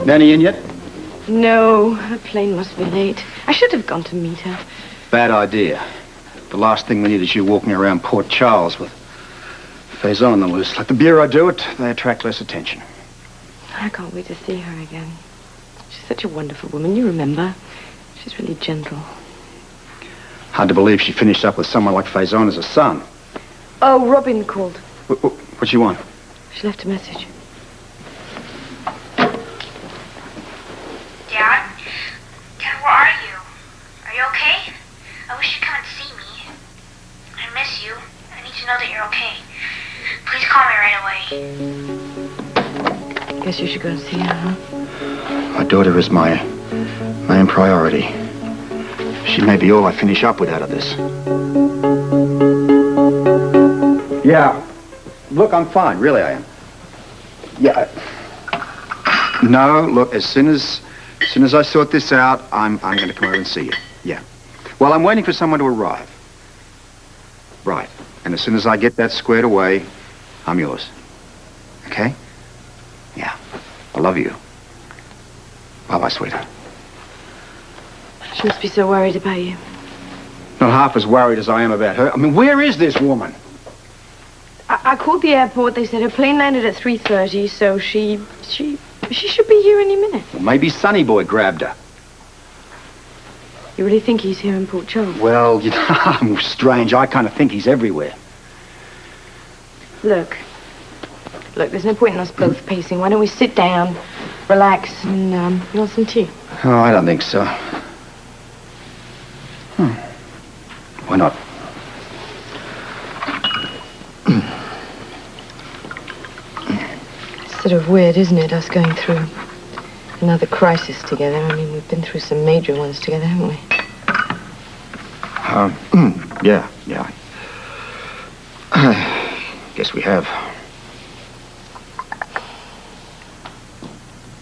Nanny in yet? No, her plane must be late. I should have gone to meet her. Bad idea. The last thing we need is you walking around Port Charles with Faison on the loose. Let the Bureau do it. They attract less attention. I can't wait to see her again. She's such a wonderful woman, you remember. She's really gentle. Hard to believe she finished up with someone like Faison as a son. Oh, Robin called. What'd she want? She left a message. Dad? Dad, where are you? Are you okay? I wish you'd come and see me. I miss you. I need to know that you're okay. Please call me right away. Guess you should go and see her, huh? My daughter is my main priority. She may be all I finish up with out of this. Yeah. Look, I'm fine. Really, I am. Yeah. No, look, as soon as I sort this out, I'm going to come over and see you. Yeah. Well, I'm waiting for someone to arrive. Right. And as soon as I get that squared away, I'm yours. Okay? Yeah. I love you. Bye-bye, sweetheart. She must be so worried about you. Not half as worried as I am about her. I mean, where is this woman? I called the airport. They said her plane landed at 3:30, so she should be here any minute. Well, maybe Sonny Boy grabbed her. You really think he's here in Port Charles? Well, you know, I'm strange. I kind of think he's everywhere. Look, there's no point in us both pacing. Why don't we sit down, relax, and you want some tea? Oh, I don't think so. Why not? It's sort of weird, isn't it, us going through another crisis together? I mean, we've been through some major ones together, haven't we? Yeah. Guess we have.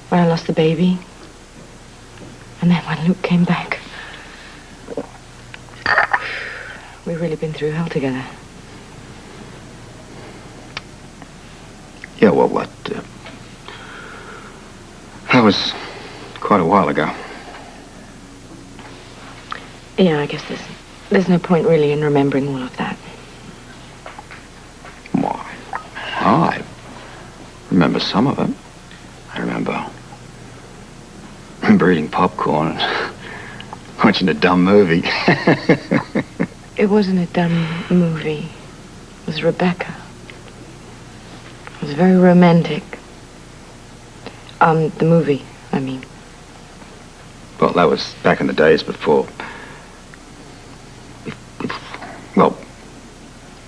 When I lost the baby, and then when Luke came back. We've really been through hell together. Yeah, well, that was quite a while ago. Yeah, I guess there's no point really in remembering all of that. Why? Oh, I remember some of it. I remember eating popcorn and watching a dumb movie. It wasn't a dumb movie. It was Rebecca. It was very romantic. The movie, I mean. Well, that was back in the days before.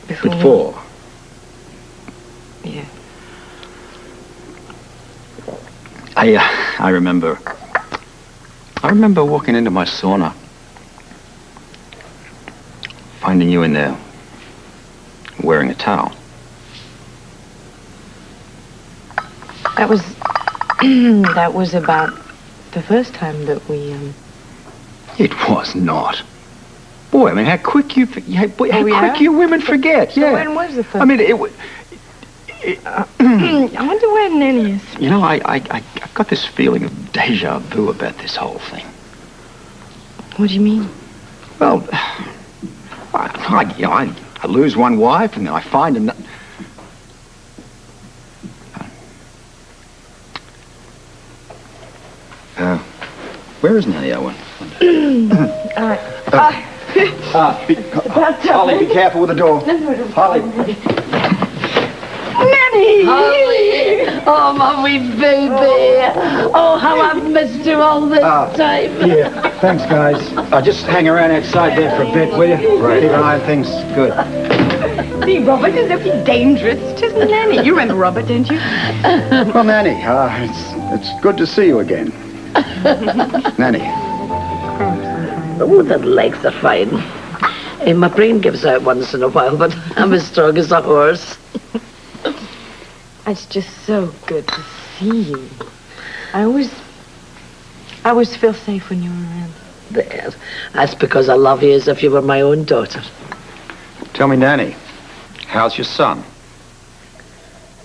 Before. Yeah. I remember walking into my sauna, finding you in there, wearing a towel. That was about the first time that we, It was not. Boy, I mean, how quick you women forget. So yeah. when was the first? I mean, it was. I wonder where Nanny is. You know, I got this feeling of deja vu about this whole thing. What do you mean? Well, I lose one wife and then I find another. Where is Nanny Owen? Holly, be careful with the door. Holly. Nanny! Holly! Oh, my wee baby. Oh, how I've missed you all this time. Yeah, thanks, guys. Just hang around outside there for a bit, will you? Right. Keep an eye on things. Good. See, Robert is looking dangerous. It's just Nanny. You remember Robert, don't you? Well, Nanny, it's good to see you again. Nanny. Oh, the legs are fine. My brain gives out once in a while, but I'm as strong as a horse. It's just so good to see you. I always feel safe when you're around. There. That's because I love you as if you were my own daughter. Tell me, Nanny, how's your son?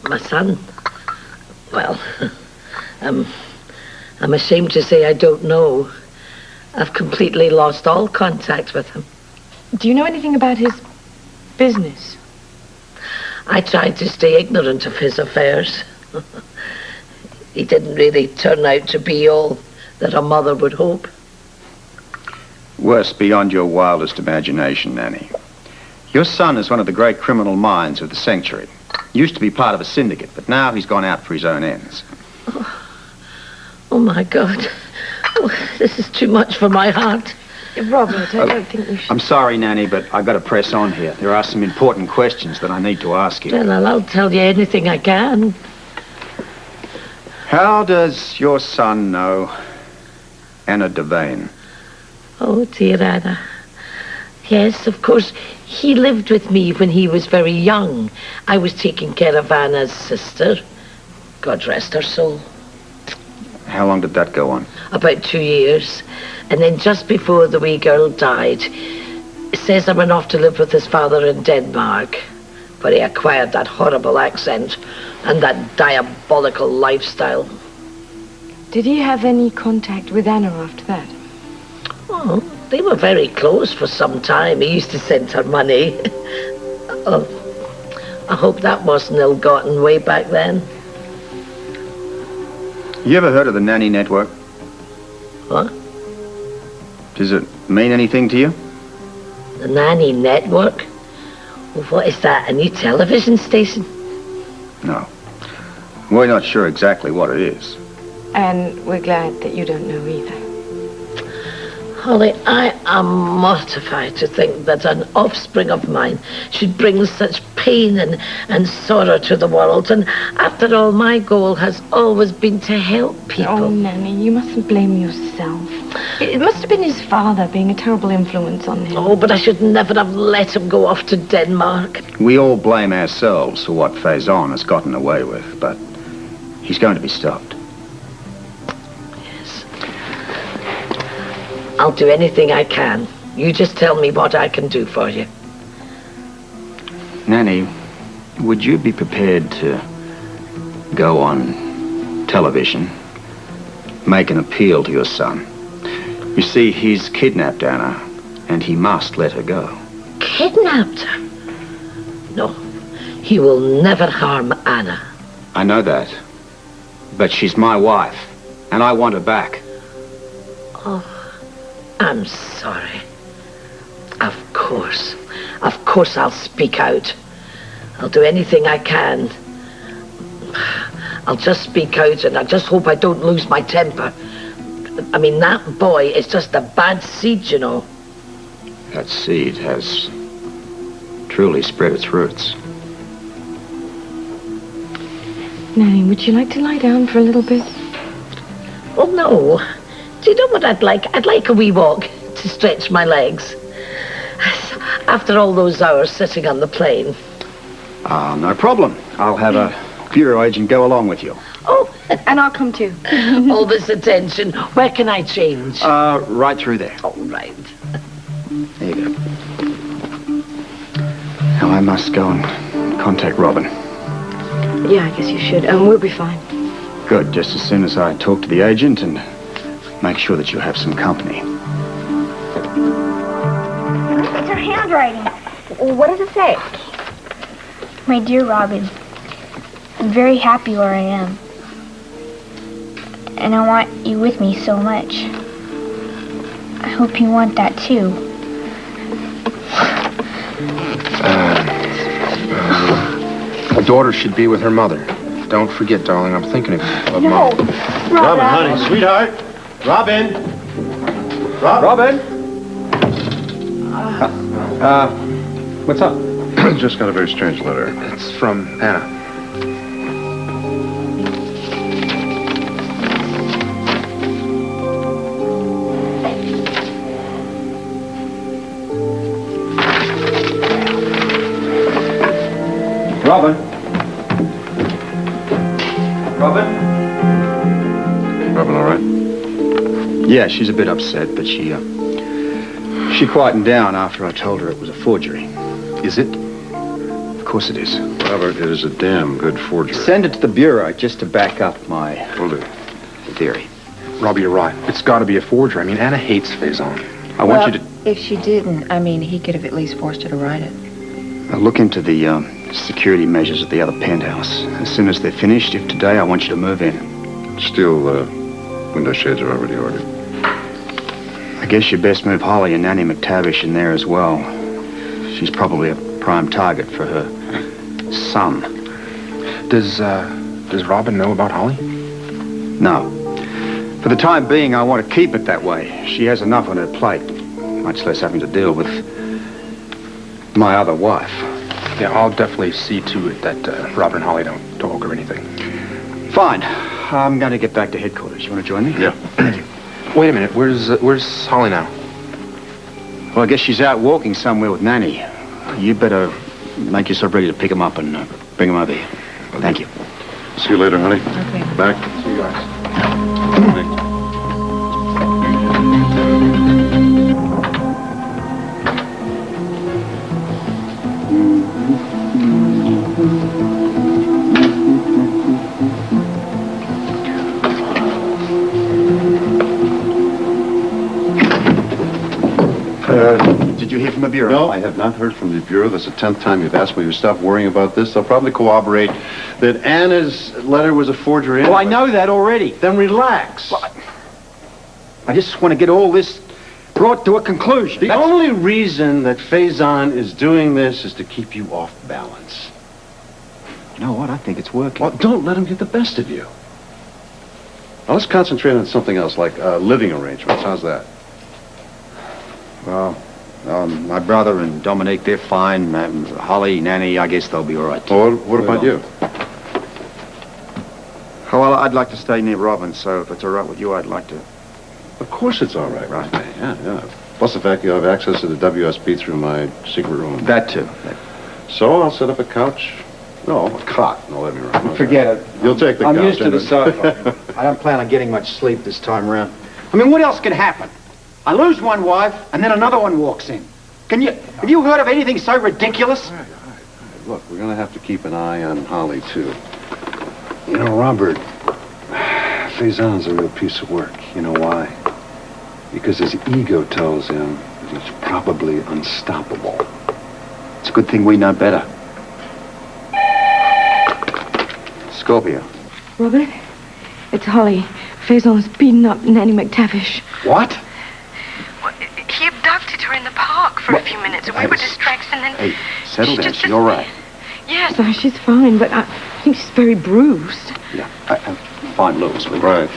My son? Well, I'm ashamed to say I don't know. I've completely lost all contact with him. Do you know anything about his business? I tried to stay ignorant of his affairs. He didn't really turn out to be all that a mother would hope. Worse beyond your wildest imagination, Nanny. Your son is one of the great criminal minds of the sanctuary. Used to be part of a syndicate, but now he's gone out for his own ends. Oh my God. Oh, this is too much for my heart. Robert, I don't think we should... I'm sorry, Nanny, but I've got to press on here. There are some important questions that I need to ask you. Well, I'll tell you anything I can. How does your son know Anna Devane? Oh, dear Anna. Yes, of course, he lived with me when he was very young. I was taking care of Anna's sister. God rest her soul. How long did that go on? About 2 years. And then just before the wee girl died, Cesar went off to live with his father in Denmark, where he acquired that horrible accent and that diabolical lifestyle. Did he have any contact with Anna after that? Oh, they were very close for some time. He used to send her money. Oh, I hope that wasn't ill-gotten way back then. You ever heard of the Nanny Network? What? Does it mean anything to you? The Nanny Network? What is that, a new television station? No. We're not sure exactly what it is. And we're glad that you don't know either. Holly, I am mortified to think that an offspring of mine should bring such pain and sorrow to the world. And after all, my goal has always been to help people. Oh, Nanny, you mustn't blame yourself. It must have been his father being a terrible influence on him. Oh, but I should never have let him go off to Denmark. We all blame ourselves for what Faison has gotten away with, but he's going to be stopped. Yes. I'll do anything I can. You just tell me what I can do for you. Nanny, would you be prepared to go on television, make an appeal to your son? You see, he's kidnapped Anna, and he must let her go. Kidnapped her? No, he will never harm Anna. I know that, but she's my wife, and I want her back. Oh, I'm sorry. Of course I'll speak out. I'll do anything I can. I'll just speak out, and I just hope I don't lose my temper. I mean, that boy is just a bad seed, you know. That seed has truly spread its roots. Nanny, would you like to lie down for a little bit? Oh, no. Do you know what I'd like? I'd like a wee walk to stretch my legs. After all those hours sitting on the plane. No problem. I'll have a bureau agent go along with you. Oh, And I'll come too. all this attention. Where can I change? Right through there. All right. There you go. Now I must go and contact Robin. Yeah, I guess you should. We'll be fine. Good, just as soon as I talk to the agent and make sure that you have some company. It's her handwriting. What does it say? My dear Robin, I'm very happy where I am. And I want you with me so much. I hope you want that too. A daughter should be with her mother. Don't forget, darling, I'm thinking of No, Mom. Robin, honey, sweetheart. Robin. Robin? What's up? Just got a very strange letter. It's from Anna. Robin? Robin? Robin, all right? Yeah, she's a bit upset, but she quietened down after I told her it was a forgery. Is it? Of course it is. Robert, it is a damn good forgery. Send it to the Bureau just to back up my theory. Robbie, you're right. It's got to be a forgery. I mean, Anna hates Faison. I want you to If she didn't, I mean, he could have at least forced her to write it. look into the security measures at the other penthouse. As soon as they're finished, if today, I want you to move in. Steel window shades are already ordered. I guess you best move Holly and Nanny McTavish in there as well. She's probably a prime target for her son. Does Robin know about Holly? No. For the time being, I want to keep it that way. She has enough on her plate, much less having to deal with my other wife. Yeah, I'll definitely see to it that Robin and Holly don't talk or anything. Fine. I'm going to get back to headquarters. You want to join me? Yeah. Thank you. Wait a minute. Where's Holly now? Well, I guess she's out walking somewhere with Nanny. You better make yourself ready to pick him up and bring him over here. Thank you. See you later, honey. Okay. Back. See you guys. Did you hear from the Bureau? No, I have not heard from the Bureau. That's the 10th time you've asked me to stop worrying about this. They'll probably corroborate that Anna's letter was a forgery. Well, I anyway. know that already. Then relax. Well, I just want to get all this brought to a conclusion. The only reason that Faison is doing this is to keep you off balance. You know what? I think it's working. Well, don't let him get the best of you. Now, let's concentrate on something else, like living arrangements. How's that? Well, my brother and Dominique, they're fine. Holly, Nanny, I guess they'll be all right. Oh, what about you? Oh, well, I'd like to stay near Robin, so if it's all right with you, I'd like to. Of course it's all right. Right. Yeah. Plus the fact you have access to the WSB through my secret room. That too. So I'll set up a couch. No, a cot. No, let me run. Forget it. You'll take the I'm couch. used to the anyway. sofa. I don't plan on getting much sleep this time around. I mean, what else can happen? I lose one wife, and then another one walks in. Have you heard of anything so ridiculous? All right. Look, we're going to have to keep an eye on Holly, too. You know, Robert, Faison's a real piece of work. You know why? Because his ego tells him that he's probably unstoppable. It's a good thing we know better. Scorpio. Robert, it's Holly. Faison's beaten up Nanny McTavish. What? He abducted her in the park for a few minutes, and we were distracted, and then... Hey, settle she down. just- She's all right. Yes, she's fine, but I think she's very bruised. Yeah. Fine, Lewis. Right.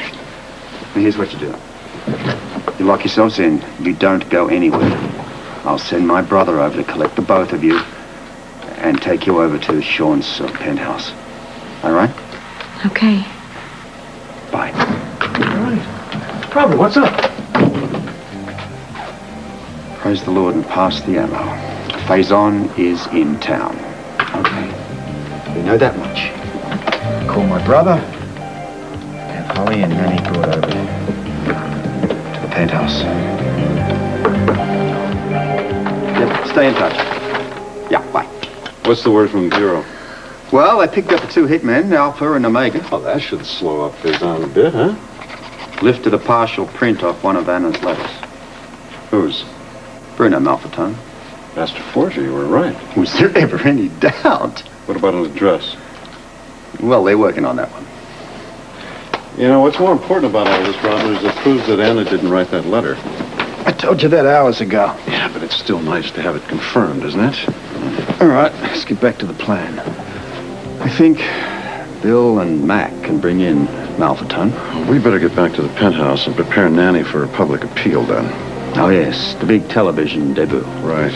Here's what you do. You lock yourselves in. You don't go anywhere. I'll send my brother over to collect the both of you and take you over to Sean's penthouse. All right? Okay. Bye. All right. Robert, what's up? Praise the Lord and pass the ammo. Faison is in town. Okay. We know that much. Call my brother. Have Holly and Nanny brought over to the penthouse. Yep, stay in touch. Yeah, bye. What's the word from the Bureau? Well, they picked up the two hitmen, Alpha and Omega. Oh, that should slow up Faison a bit, huh? Lifted a partial print off one of Anna's letters. Whose? Bruno Malfitone. Master Forger, you were right. Was there ever any doubt? What about an address? Well, they're working on that one. You know, what's more important about all this, Robert, is it proves that Anna didn't write that letter. I told you that hours ago. Yeah, but it's still nice to have it confirmed, isn't it? All right, let's get back to the plan. I think Bill and Mac can bring in Malfitone. Well, we better get back to the penthouse and prepare Nanny for a public appeal then. Oh, yes, the big television debut. Right.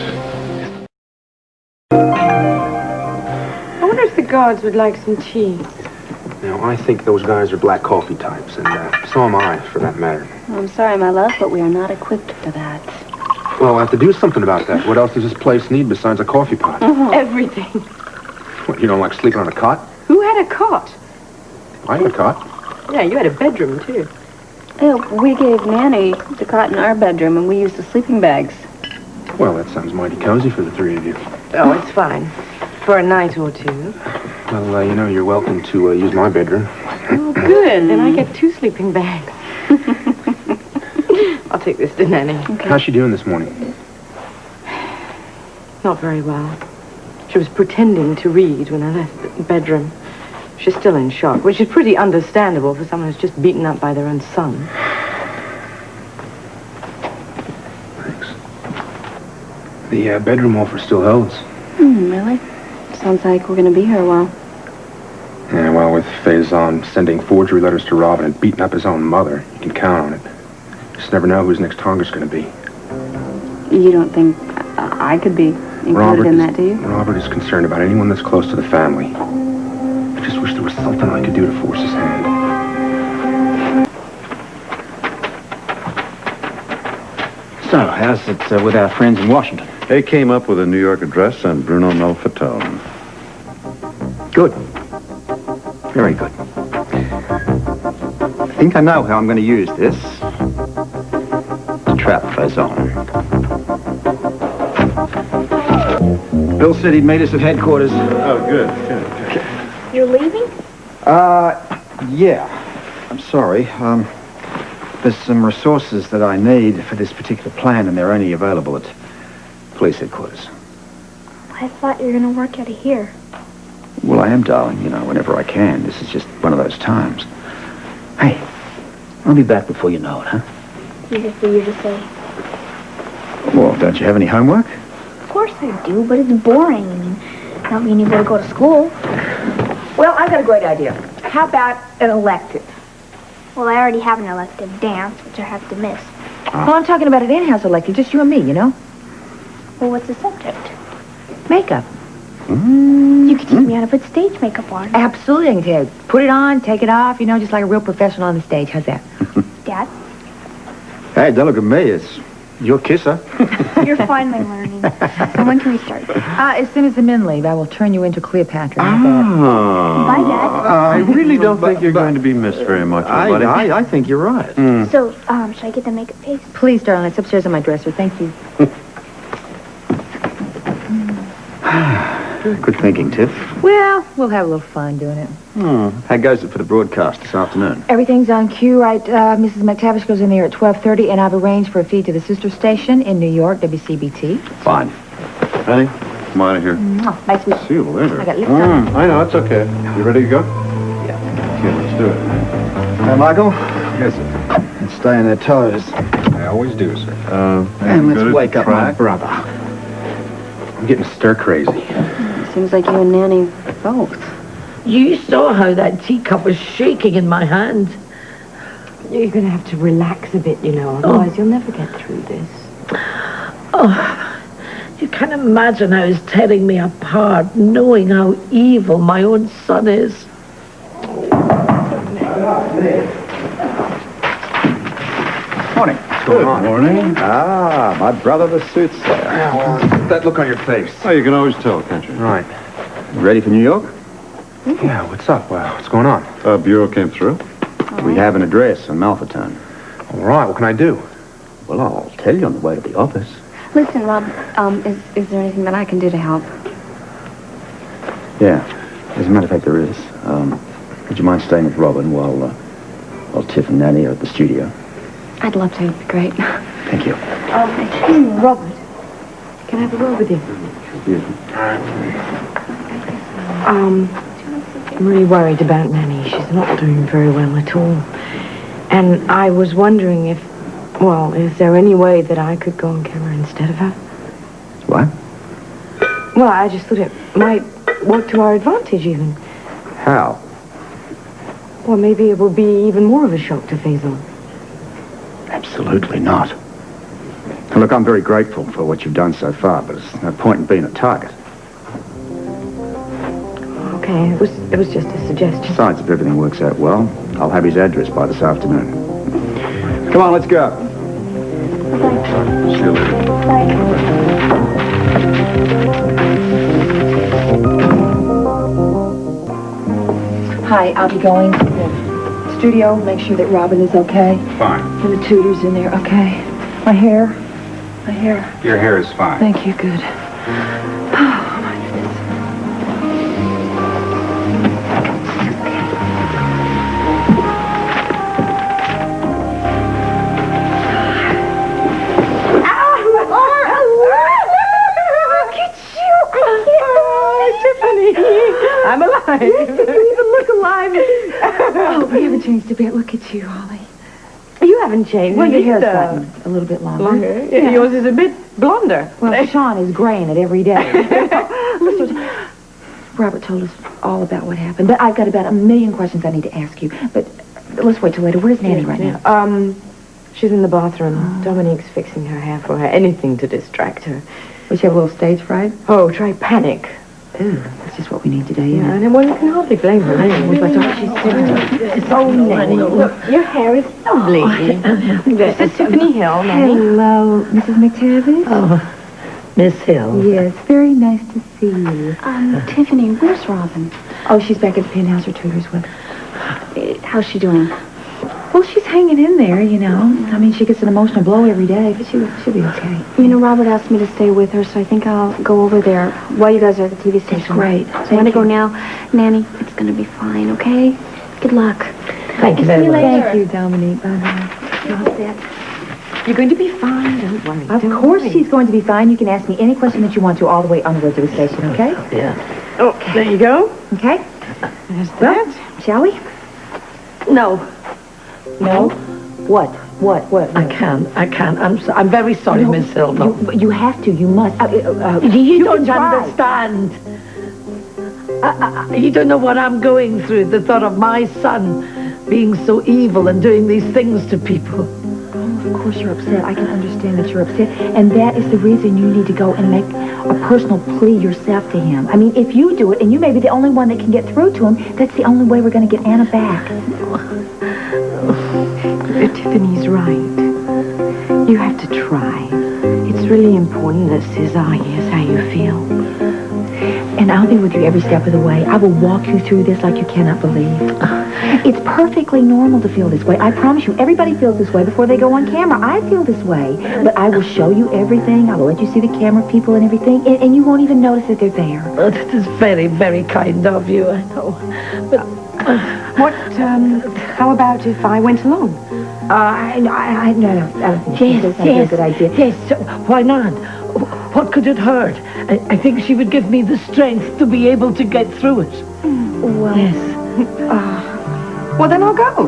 I wonder if the guards would like some tea. Now, I think those guys are black coffee types, and so am I, for that matter. I'm sorry, my love, but we are not equipped for that. Well, I'll have to do something about that. What else does this place need besides a coffee pot? Everything. What, you don't like sleeping on a cot? Who had a cot? I had a cot. Yeah, you had a bedroom, too. We gave Nanny the cot in our bedroom, and we used the sleeping bags. Well, that sounds mighty cozy for the three of you. Oh, it's fine. for a night or two. Well, you're welcome to use my bedroom. Oh, good. Then I get 2 sleeping bags. I'll take this to Nanny. Okay. How's she doing this morning? Not very well. She was pretending to read when I left the bedroom. She's still in shock, which is pretty understandable for someone who's just beaten up by their own son. Thanks. The bedroom offer still holds. Really? Sounds like we're gonna be here a while. Yeah, well, with Faison sending forgery letters to Robin and beating up his own mother, you can count on it. Just never know who his next target's going to be. You don't think I could be included in that, do you? Robert is concerned about anyone that's close to the family. I just wish there was something I could do to force his hand. So, how's it with our friends in Washington? They came up with a New York address on Bruno Malfatone. Good. Very good. I think I know how I'm going to use this to trap Faison. Bill said he'd meet us at headquarters. Oh, good. You're leaving? Yeah. I'm sorry. There's some resources that I need for this particular plan, and they're only available at police headquarters. I thought you were going to work out of here. Well, I am, darling, whenever I can. This is just one of those times. Hey, I'll be back before you know it, huh? Easy for you to say. Well, don't you have any homework? Of course I do, but it's boring. I mean, not being able to go to school. Well, I've got a great idea. How about an elective? Well, I already have an elective, dance, which I have to miss. Well, I'm talking about an in-house elective, just you and me, Well, what's the subject? Makeup. You could teach me how to put stage makeup on. Absolutely, I can tell you. Put it on, take it off, just like a real professional on the stage. How's that? Dad? Hey, don't look at me. It's your kisser. You're finally learning. So when can we start? As soon as the men leave, I will turn you into Cleopatra. How's Bye, Dad. I really don't think you're going to be missed very much, buddy. I think you're right. So, should I get the makeup face? that? Please, darling. It's upstairs on my dresser. Thank you. Good thinking, Tiff. Well, we'll have a little fun doing it. How goes it for the broadcast this afternoon? Everything's on cue, right? Mrs. McTavish goes in there at 12:30, and I've arranged for a feed to the sister station in New York, WCBT. Fine. Honey, come out of here. Nice to meet See you later. I got lips on. I know, it's okay. You ready to go? Yeah. Okay, let's do it. Hey, Michael? Yes, sir. Let's stay on their toes. I always do, sir. And let's wake up my Right. brother. I'm getting stir crazy. Seems like you and Nanny both. You saw how that teacup was shaking in my hand. You're going to have to relax a bit, otherwise you'll never get through this. Oh, you can imagine how it's tearing me apart, knowing how evil my own son is. Morning. What's going on? Morning. Ah, my brother the soothsayer. Yeah, well, that look on your face. Oh, you can always tell, can't you? Right. Ready for New York? Yeah, what's up? What's going on? Bureau came through. We have an address on Malfatone. All right, what can I do? Well, I'll tell you on the way to the office. Listen, Rob, is there anything that I can do to help? Yeah. As a matter of fact, there is. Would you mind staying with Robin while Tiff and Nanny are at the studio? I'd love to. It'd be great. Thank you. Excuse me, Robert. Can I have a word with you? I'm really worried about Nanny. She's not doing very well at all. And I was wondering is there any way that I could go on camera instead of her? What? Well, I just thought it might work to our advantage even. How? Well, maybe it would be even more of a shock to Faison. Absolutely not. Look, I'm very grateful for what you've done so far, but there's no point in being a target. Okay, it was just a suggestion. Besides, if everything works out well, I'll have his address by this afternoon. Come on, let's go. See you later. Hi, I'll be going to the studio. Make sure that Robin is okay. Fine. And the tutor's in there, okay? My hair. Your hair is fine. Thank you, good. Oh, my goodness. I'm alive. You even look alive. Oh, we haven't changed a bit. Look at you, Holly. You haven't changed. Well, your hair's either. gotten a little bit longer. Longer? Yeah. Yours is a bit blonder. Well, Sean is graying it every day. Listen, Robert told us all about what happened, but I've got about 1 million questions I need to ask you. But let's wait till later. Where's Nanny right now? She's in the bathroom. Dominique's fixing her hair for her. Anything to distract her. Does she have a little stage fright? Oh, try panic. Ooh, that's just what we need today, isn't Yeah, it? and one can hardly blame her. With my daughter, she's sick. Oh, Nanny, look, your hair is lovely. This is Tiffany Hill, Nanny. Hello, Mrs. McTavish. Oh, Miss Hill. Yes, very nice to see you. Tiffany, where's Robin? Oh, she's back at the penthouse. Her tutor's with her. How's she doing? Well, she's hanging in there, you know. I mean, she gets an emotional blow every day, but she'll be okay. You know, Robert asked me to stay with her, so I think I'll go over there while you guys are at the TV station. That's great. So I want to go now. Nanny, it's going to be fine, okay? Good luck. Thank you very much. Thank you, Dominique. Bye-bye. You're going to be fine. Don't worry. Of course she's going to be fine. You can ask me any question that you want to all the way on the way to the station, okay? Yeah. Okay. There you go. Okay? There's Well, that. shall we? No, No? What? I can't. I'm very sorry, No, Miss Hill. No. You have to. You must. You don't can try. understand. You don't know what I'm going through. The thought of my son being so evil and doing these things to people. Oh, of course you're upset. I can understand that you're upset. And that is the reason you need to go and make a personal plea yourself to him. I mean, if you do it, and you may be the only one that can get through to him, that's the only way we're going to get Anna back. Tiffany's right. You have to try. It's really important that Cesar hears how you feel. And I'll be with you every step of the way. I will walk you through this like you cannot believe. It's perfectly normal to feel this way. I promise you, everybody feels this way before they go on camera. I feel this way. But I will show you everything. I will let you see the camera people and everything. And you won't even notice that they're there. Oh, that is very, very kind of you, I know. But How about if I went along? No. yes, That's not a good idea. Yes, why not? What could it hurt? I think she would give me the strength to be able to get through it. Well, Yes. Well, then I'll go.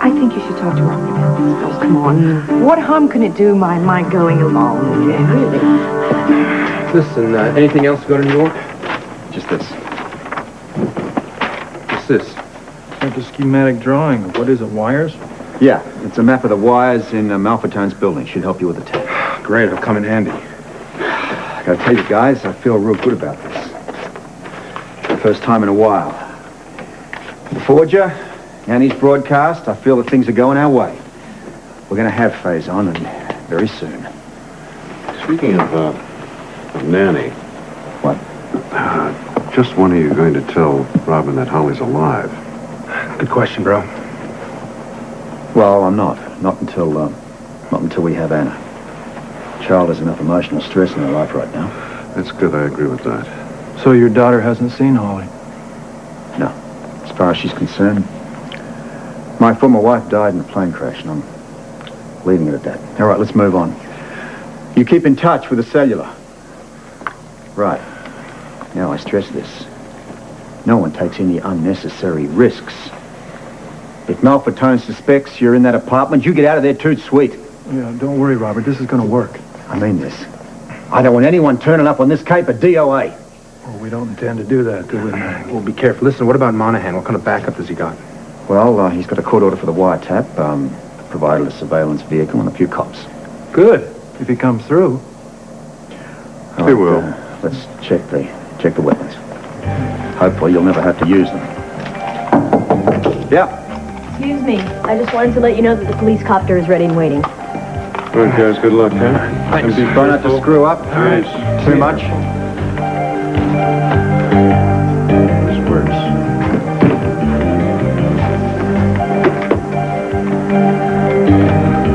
I think you should talk to Robert about this. Oh, come on. What harm can it do my going along? Yeah, really. Listen, anything else to go to New York? Just this. What's this? Like a schematic drawing. What is it, wires? Yeah, it's a map of the wires in Malfatone's building. Should help you with the tape. Great, it'll come in handy. I gotta tell you guys, I feel real good about this. For the first time in a while. The Forger, Annie's broadcast, I feel that things are going our way. We're gonna have Faison, and very soon. Speaking of Nanny. What? Just when are you going to tell Robin that Holly's alive? Good question, bro. Well, I'm not. Not until we have Anna. Child has enough emotional stress in her life right now. That's good, I agree with that. So your daughter hasn't seen Holly? No. As far as she's concerned, my former wife died in a plane crash, and I'm leaving it at that. All right, let's move on. You keep in touch with the cellular. Right. Now, I stress this. No one takes any unnecessary risks. If Malfatone suspects you're in that apartment, you get out of there toot sweet. Yeah, don't worry, Robert. This is going to work. I mean this. I don't want anyone turning up on this cape at DOA. Well, we don't intend to do that, do we, Manning? Well, be careful. Listen, what about Monahan? What kind of backup has he got? Well, he's got a court order for the wiretap, provided a surveillance vehicle and a few cops. Good, if he comes through. All He right, will. Let's check the weapons. Hopefully you'll never have to use them. Yeah. Excuse me. I just wanted to let you know that the police copter is ready and waiting. All right, guys, good luck, huh? Thanks. Try not to screw up too much. This works.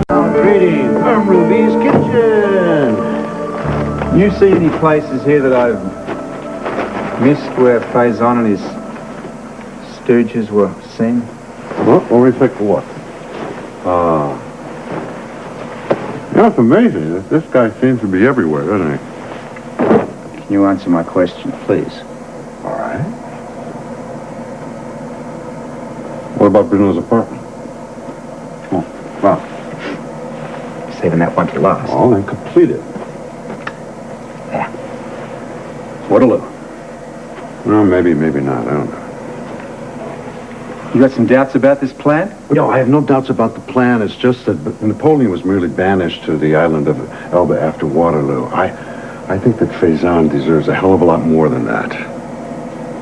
Greetings from Ruby's Kitchen. You see any places here that I've missed where Faison and his stooges were seen? Well, let me take a look. Yeah, it's amazing. This guy seems to be everywhere, doesn't he? Can you answer my question, please? All right. What about Bruno's apartment? Oh, well, saving that one for last. Oh, then complete it. Yeah. Waterloo. Well, maybe not. I don't know. You got some doubts about this plan? No, I have no doubts about the plan. It's just that Napoleon was merely banished to the island of Elba after Waterloo. I think that Faison deserves a hell of a lot more than that.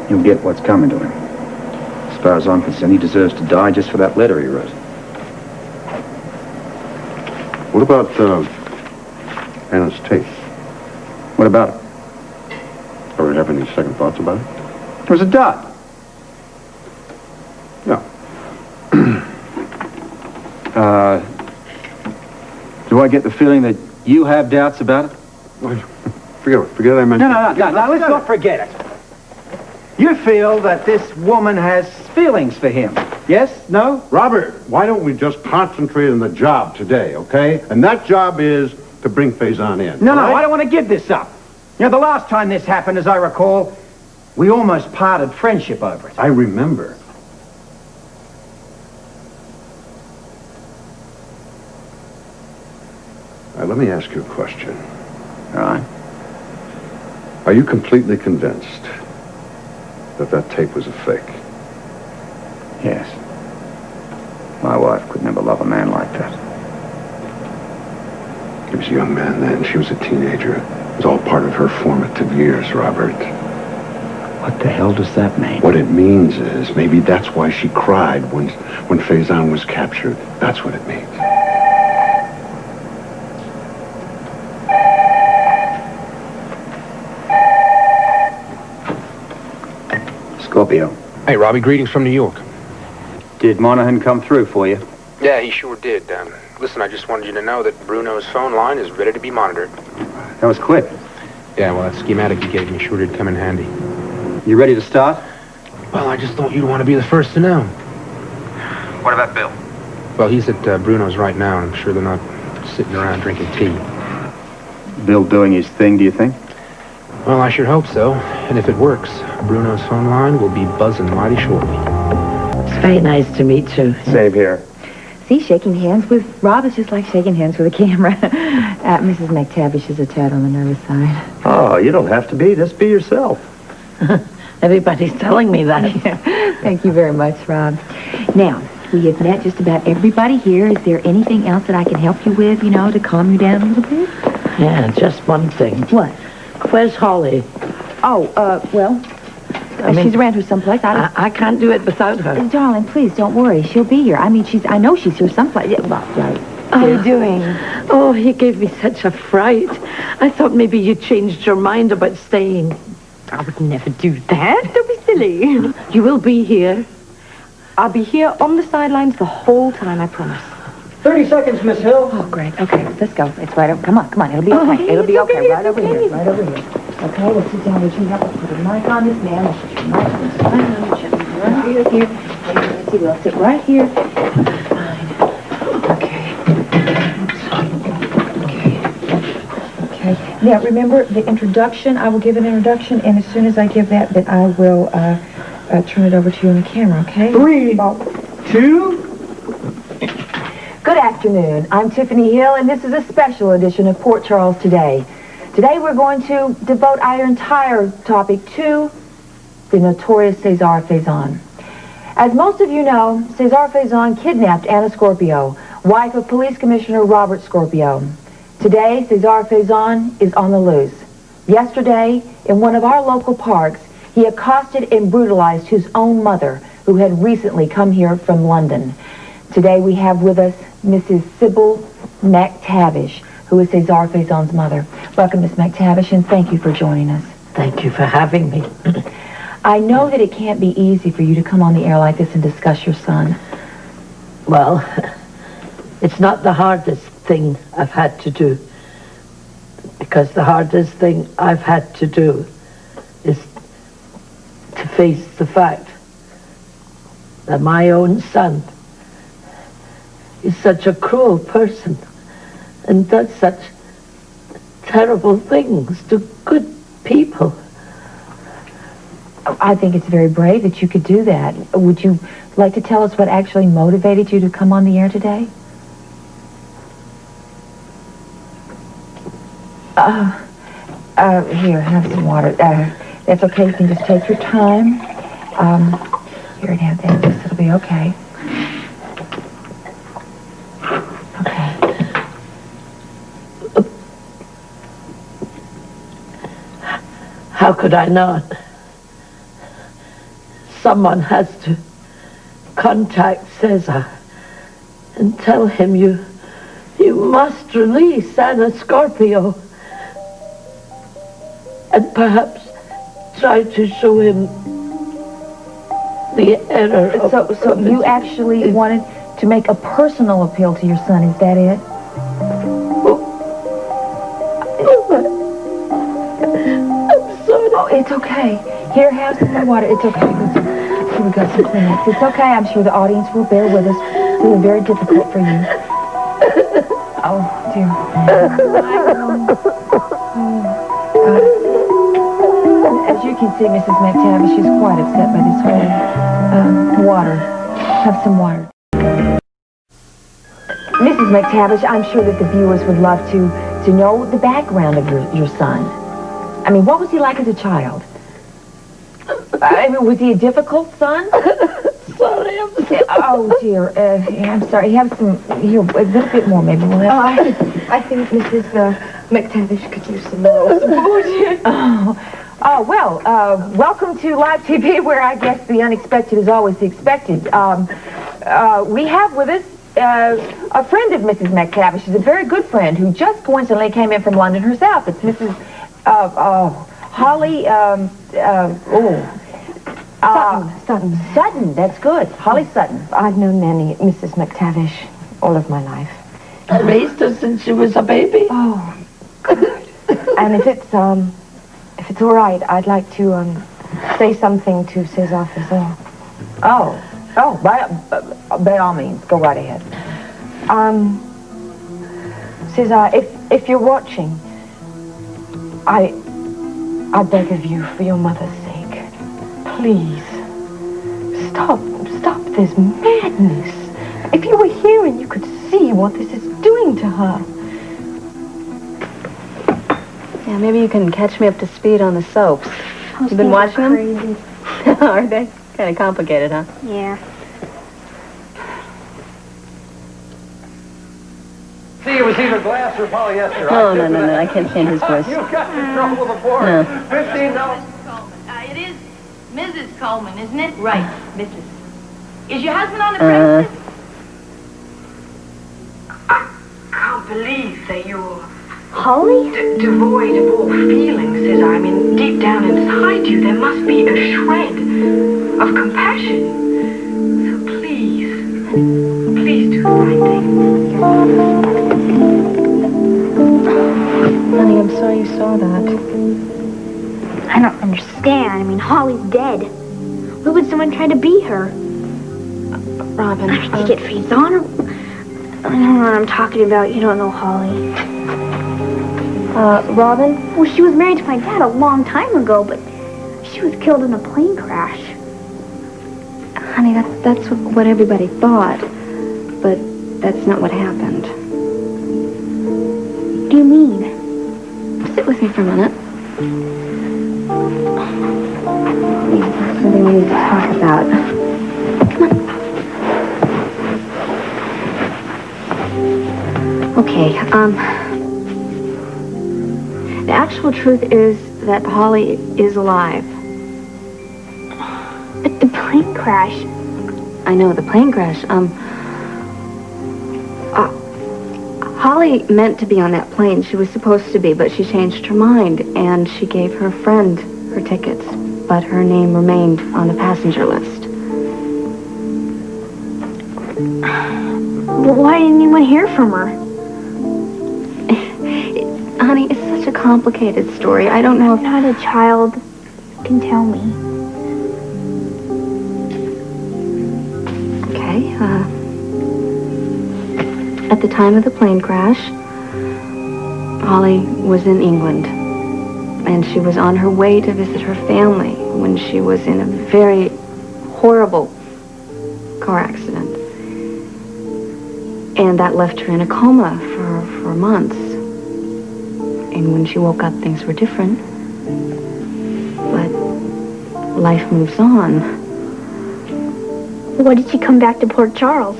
He'll get what's coming to him. As far as I'm concerned, he deserves to die just for that letter he wrote. What about Anna's tape? What about it? Or have any second thoughts about it? It was a dot. Yeah. Do I get the feeling that you have doubts about it? Forget I mentioned. No, let's not forget it. You feel that this woman has feelings for him. Yes? No? Robert, why don't we just concentrate on the job today, okay? And that job is to bring Faison in. No, right? I don't want to give this up. You know, the last time this happened, as I recall, we almost parted friendship over it. I remember. All right, let me ask you a question. All right. Are you completely convinced that that tape was a fake? Yes. My wife could never love a man like that. He was a young man then. She was a teenager. It was all part of her formative years, Robert. What the hell does that mean? What it means is maybe that's why she cried when Faison was captured. That's what it means. Scorpio. Hey, Robbie, greetings from New York. Did Monahan come through for you? Yeah, he sure did. Listen, I just wanted you to know that Bruno's phone line is ready to be monitored. That was quick. Yeah, well, that schematic you gave me sure did come in handy. You ready to start? Well, I just thought you'd want to be the first to know. What about Bill? Well, he's at Bruno's right now, and I'm sure they're not sitting around drinking tea. Bill doing his thing, do you think? Well, I sure hope so. And if it works, Bruno's phone line will be buzzing mighty shortly. It's very nice to meet you. Same here. See, shaking hands with Rob is just like shaking hands with a camera. Mrs. McTavish is a tad on the nervous side. Oh, you don't have to be. Just be yourself. Everybody's telling me that. Yeah. Thank you very much, Rob. Now, we have met just about everybody here. Is there anything else that I can help you with, to calm you down a little bit? Yeah, just one thing. What? Where's Holly? Oh, she's around here someplace. I can't do it without her. Darling, please don't worry. She'll be here. I mean, I know she's here someplace. Well, right. How are you doing? Oh, he gave me such a fright. I thought maybe you changed your mind about staying. I would never do that. Don't be silly. You will be here. I'll be here on the sidelines the whole time, I promise. 30 seconds, Miss Hill. Oh, great. Okay, let's go. It's right over. Come on. It'll be okay. It'll be okay. Right over here. Right over here. Okay, let's sit down. Would you help us put a mic on this man? Let's put your mic on this man. Right here. Let's see. We'll sit right here. Fine. Okay. Now, remember the introduction. I will give an introduction, and as soon as I give that, then I will turn it over to you on the camera, okay? 3, 2... Good afternoon. I'm Tiffany Hill, and this is a special edition of Port Charles Today. Today we're going to devote our entire topic to the notorious Cesar Faison. As most of you know, Cesar Faison kidnapped Anna Scorpio, wife of Police Commissioner Robert Scorpio. Today, Cesar Faison is on the loose. Yesterday, in one of our local parks, he accosted and brutalized his own mother, who had recently come here from London. Today we have with us Mrs. Sybil McTavish, who is Cesar Faison's mother. Welcome, Miss McTavish, and thank you for joining us. Thank you for having me. I know that it can't be easy for you to come on the air like this and discuss your son. Well, it's not the hardest thing I've had to do. Because the hardest thing I've had to do is to face the fact that my own son is such a cruel person and does such terrible things to good people. I think it's very brave that you could do that. Would you like to tell us what actually motivated you to come on the air today? Here, have some water. That's okay. You can just take your time. Here, and have that. It'll be okay. Okay. How could I not? Someone has to contact Cesar and tell him you must release Anna Scorpio. And perhaps try to show him the error of... So you actually wanted to make a personal appeal to your son, is that it? I'm sorry. Oh, it's okay. Here, have some more water. It's okay. Here, we got some Kleenex. It's okay. I'm sure the audience will bear with us. It's been very difficult for you. Oh, dear. As you can see, Mrs. McTavish is quite upset by this whole water. Have some water. Mrs. McTavish, I'm sure that the viewers would love to know the background of your son. I mean, what was he like as a child? I mean, was he a difficult son? Sorry, I'm sorry. Oh, dear. I'm sorry. Have some... Here, a little bit more, maybe. We'll have... I think Mrs. McTavish could use some more support. Well, welcome to Live TV, where I guess the unexpected is always the expected. We have with us a friend of Mrs. McTavish. She's a very good friend who just coincidentally came in from London herself. It's Mrs. Holly, Sutton, that's good. Holly Sutton. I've known Nanny, Mrs. McTavish, all of my life. I raised her since she was a baby. Oh, good. And if it's all right, I'd like to say something to Cesar Fazan. By all means, go right ahead. Cesar, if you're watching, I beg of you, for your mother's sake, please, stop this madness. If you were here and you could see what this is doing to her. Yeah, maybe you can catch me up to speed on the soaps. You've been watching them? Are they? Kind of complicated, huh? Yeah. See, it was either glass or polyester. Oh, no, I can't stand his voice. You got in trouble before. No. $15. It is Mrs. Coleman, isn't it? Right, Mrs. Is your husband on the premises? I can't believe that you're... Holly? Devoid of all feelings, Cesar. I mean, deep down inside you, there must be a shred of compassion. So please do the right thing. Honey, I'm sorry you saw that. I don't understand. I mean, Holly's dead. Why would someone try to beat her? Robin. I think it feeds on her. I don't know what I'm talking about. You don't know Holly. Robin? Well, she was married to my dad a long time ago, but she was killed in a plane crash. Honey, that's what everybody thought. But that's not what happened. What do you mean? Sit with me for a minute. There's something we need to talk about. Come on. Okay, the actual truth is that Holly is alive. But the plane crash... I know, the plane crash. Holly meant to be on that plane. She was supposed to be, but she changed her mind, and she gave her friend her tickets, but her name remained on the passenger list. Well, why didn't anyone hear from her? Honey, it's such a complicated story. I don't know if... I'm not a child. You can tell me. Okay, at the time of the plane crash, Holly was in England. And she was on her way to visit her family when she was in a very horrible car accident. And that left her in a coma for months. And when she woke up, things were different. But life moves on. Why did she come back to Port Charles?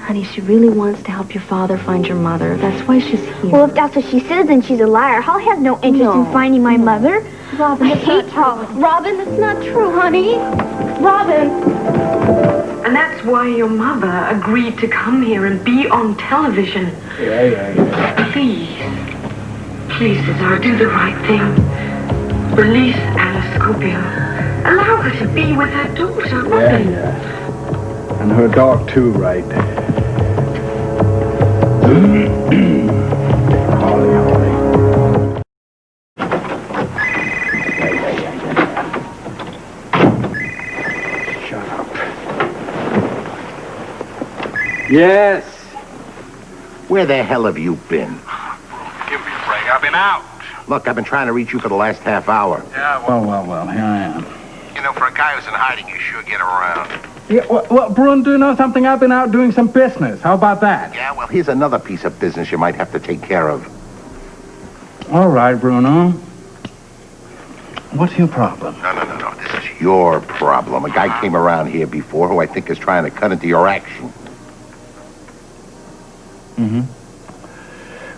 Honey, she really wants to help your father find your mother. That's why she's here. Well, if that's what she says, then she's a liar. Holly has no interest in finding my mother. Robin, I hate Holly. Robin, that's not true, honey. Robin. And that's why your mother agreed to come here and be on television. Yeah. Please, Cesar, do the right thing. Release Alice Scopio. Allow her to be with her daughter, Robin. Yeah. And her dog, too, right? Holly. Shut up. Yes. Where the hell have you been? Give me a break. I've been out. Look, I've been trying to reach you for the last half hour. Yeah, Well, here I am. you know, for a guy who's in hiding, you sure get around. Yeah, well, Bruno, do you know something? I've been out doing some business. How about that? Yeah, well, here's another piece of business you might have to take care of. All right, Bruno. What's your problem? No. This is your problem. A guy came around here before who I think is trying to cut into your action. Mm-hmm.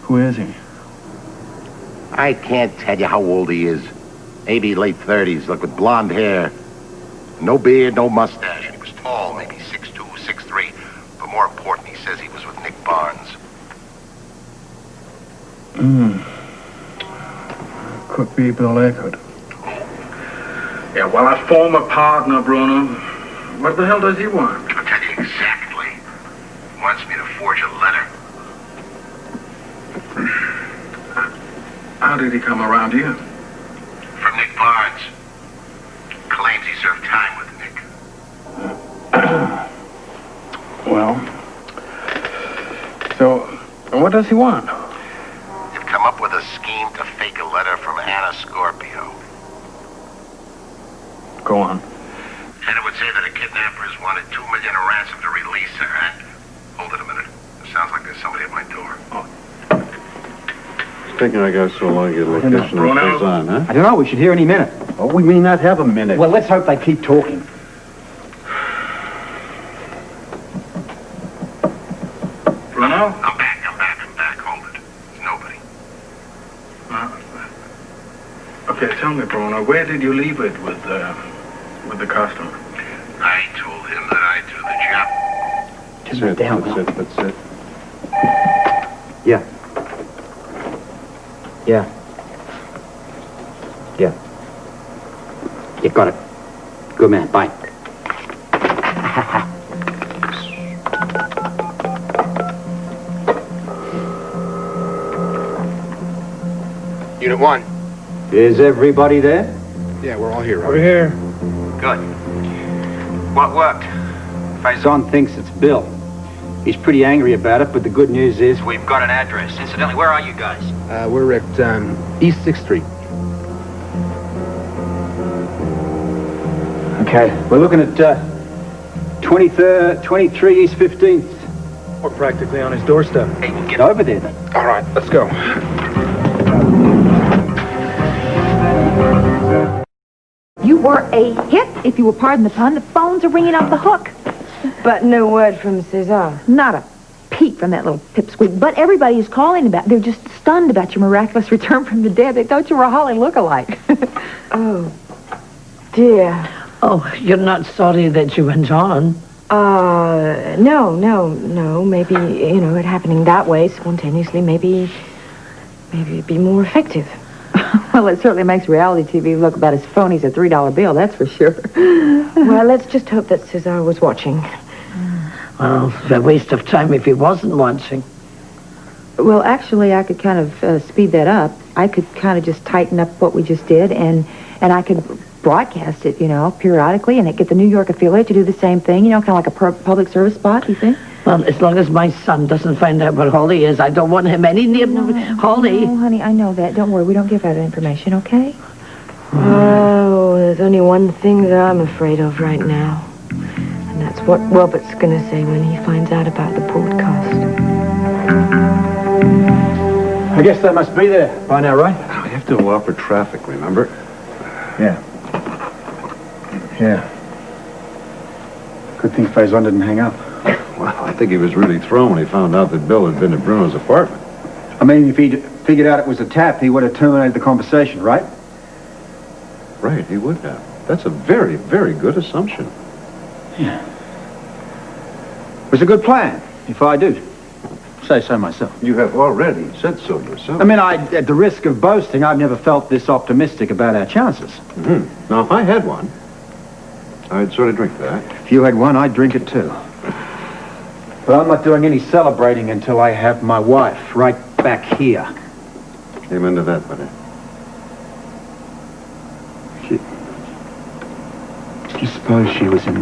Who is he? I can't tell you how old he is. Maybe late 30s, look, with blonde hair. No beard, no mustache. And he was tall, maybe 6'2", 6'3". But more important, he says he was with Nick Barnes. Could be Bill Eckert. Yeah, well, a former partner, Bruno. What the hell does he want? I'll tell you exactly. He wants me to forge a letter. How did he come around here? From Nick Barnes. Claims he served time with Nick. Well, so what does he want? They've come up with a scheme to fake a letter from Anna Scorpio. Go on. And it would say that the kidnappers wanted $2 million a ransom to release her, and... Hold it a minute. It sounds like there's somebody at my door. Thinking I got so long to get a location of Faison, huh? I don't know. We should hear any minute. Oh, we may not have a minute. Well, let's hope they keep talking. Bruno? I'm back. Hold it. There's nobody. Okay, tell me, Bruno, where did you leave it with the customer? I told him that I'd do the job. Turn it down, That's it. Yeah. You got it. Good man. Bye. Unit 1. Is everybody there? Yeah, we're all here, We're here. Good. What worked? Faison thinks it's Bill. He's pretty angry about it, but the good news is we've got an address. Incidentally, where are you guys? We're at East 6th Street. Okay, we're looking at 23 East 15th. We're practically on his doorstep. Hey, we'll get over there then. All right, let's go. You were a hit, if you will pardon the pun. The phones are ringing off the hook. But no word from Cesar. Not a peep from that little pipsqueak. But everybody is calling about. They're just stunned about your miraculous return from the dead. They thought you were a Holly lookalike. Oh, dear. Oh, you're not sorry that you went on? No. Maybe, it happening that way, spontaneously, maybe it'd be more effective. Well, it certainly makes reality TV look about as phony as a $3 bill, that's for sure. Well, let's just hope that Cesar was watching. Well, a waste of time if he wasn't watching. Well, actually, I could kind of speed that up. I could kind of just tighten up what we just did, and I could broadcast it, periodically, and get the New York affiliate to do the same thing, kind of like a public service spot, you think? Well, as long as my son doesn't find out what Holly is, I don't want him any near Holly. No, honey, I know that. Don't worry. We don't give out that information, okay? Oh, there's only one thing that I'm afraid of right now. And that's what Robert's gonna say when he finds out about the broadcast. I guess they must be there by now, right? We have to allow for traffic, remember? Yeah. Good thing Faison didn't hang up. Well, I think he was really thrown when he found out that Bill had been at Bruno's apartment. I mean, if he'd figured out it was a tap, he would have terminated the conversation, right? Right, he would have. That's a very, very good assumption. Yeah. It was a good plan, if I do say so myself. You have already said so yourself. I mean, at the risk of boasting, I've never felt this optimistic about our chances. Mm-hmm. Now, if I had one, I'd sort of drink that. If you had one, I'd drink it too. But I'm not doing any celebrating until I have my wife right back here. Amen to that, buddy. Do you suppose she was in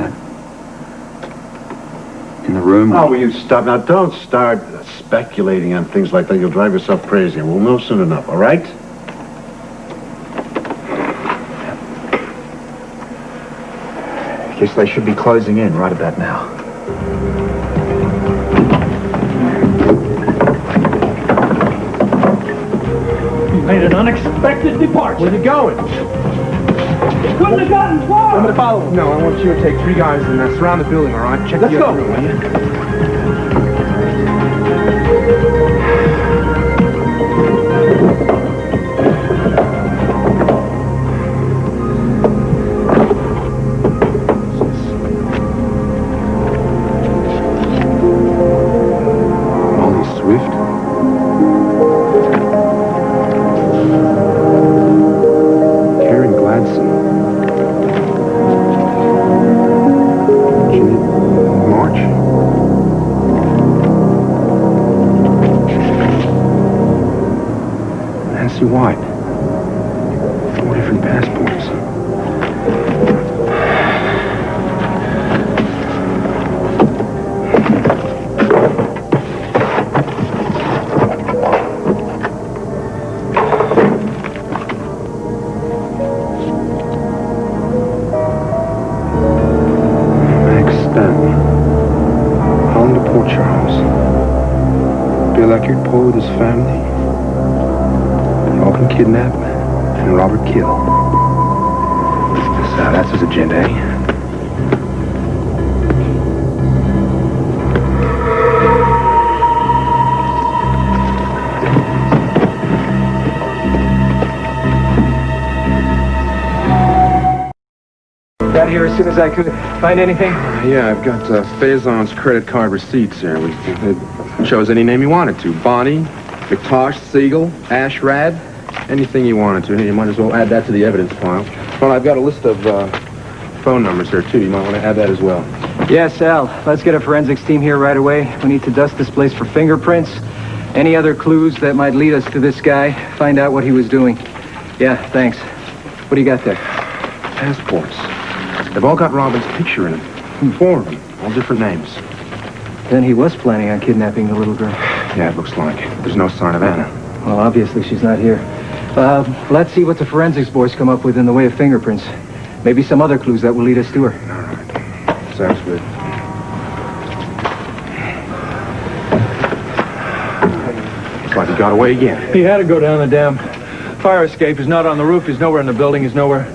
the room? Oh, will you stop? Now, don't start speculating on things like that. You'll drive yourself crazy, and we'll know soon enough, all right? I guess they should be closing in right about now. You made an unexpected departure. Where are you going? You couldn't have gotten far. I'm gonna follow him. No, I want you to take 3 guys and surround the building, all right? Check Let's the go. other room, will you? Molly Swift? Karen Gladson. Jeanette March. Nancy White. 4 different passports. Max Stanton. Holland to Port Charles. Bill Eckert, Paul with his family. Robin kidnap and Robert kill. That's his agenda, eh? Got here as soon as I could. Find anything? Yeah, I've got Faison's credit card receipts here. It shows any name you wanted to. Bonnie, McTosh, Siegel, Ashrad, anything you wanted to. You might as well add that to the evidence file. Well, I've got a list of phone numbers here, too. You might want to add that as well. Yes, Al. Let's get a forensics team here right away. We need to dust this place for fingerprints. Any other clues that might lead us to this guy. Find out what he was doing. Yeah, thanks. What do you got there? Passports. They've all got Robin's picture in them. 4 of them. All different names. Then he was planning on kidnapping the little girl. Yeah, it looks like. There's no sign of Anna. Well, obviously she's not here. Let's see what the forensics boys come up with in the way of fingerprints. Maybe some other clues that will lead us to her. All right. Sounds good. Looks like he got away again. He had to go down the damn fire escape. He's not on the roof. He's nowhere in the building. He's nowhere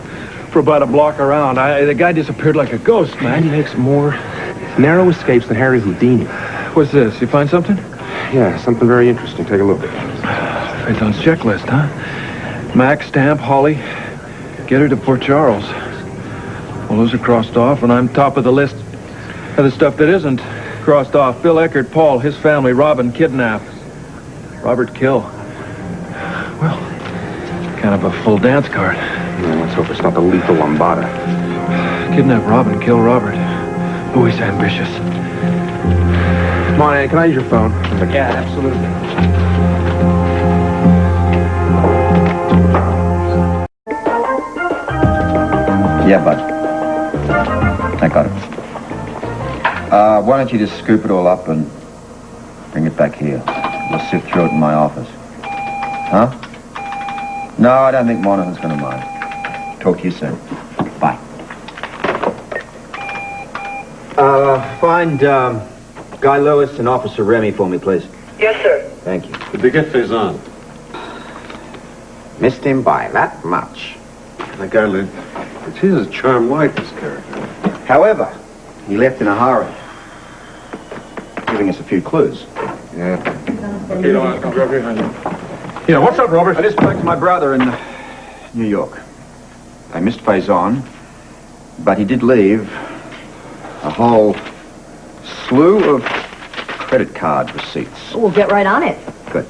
for about a block around. The guy disappeared like a ghost, man. He makes more narrow escapes than Harry Houdini. What's this? You find something? Yeah, something very interesting. Take a look. Faison's checklist, huh? Max, Stamp, Holly, get her to Port Charles. Well, those are crossed off, and I'm top of the list of the stuff that isn't crossed off. Bill Eckert, Paul, his family, Robin, kidnap. Robert, kill. Well, kind of a full dance card. Yeah, let's hope it's not the lethal Lombada. Kidnap Robin, kill Robert. Oh, he's ambitious. Come on, Ann, can I use your phone? Yeah, absolutely. Yeah, bud. I got it. Why don't you just scoop it all up and bring it back here? We'll sift through it in my office. Huh? No, I don't think Monaghan's going to mind. Talk to you soon. Bye. Find Guy Lewis and Officer Remy for me, please. Yes, sir. Thank you. Did they get Faison? Missed him by that much. That guy lived. He's a charmed life, this character. However, he left in a hurry, giving us a few clues. Yeah. Okay, don't ask him, Robert. Yeah, what's up, Robert? I just spoke to my brother in New York. They missed Faison, but he did leave a whole slew of credit card receipts. We'll get right on it. Good.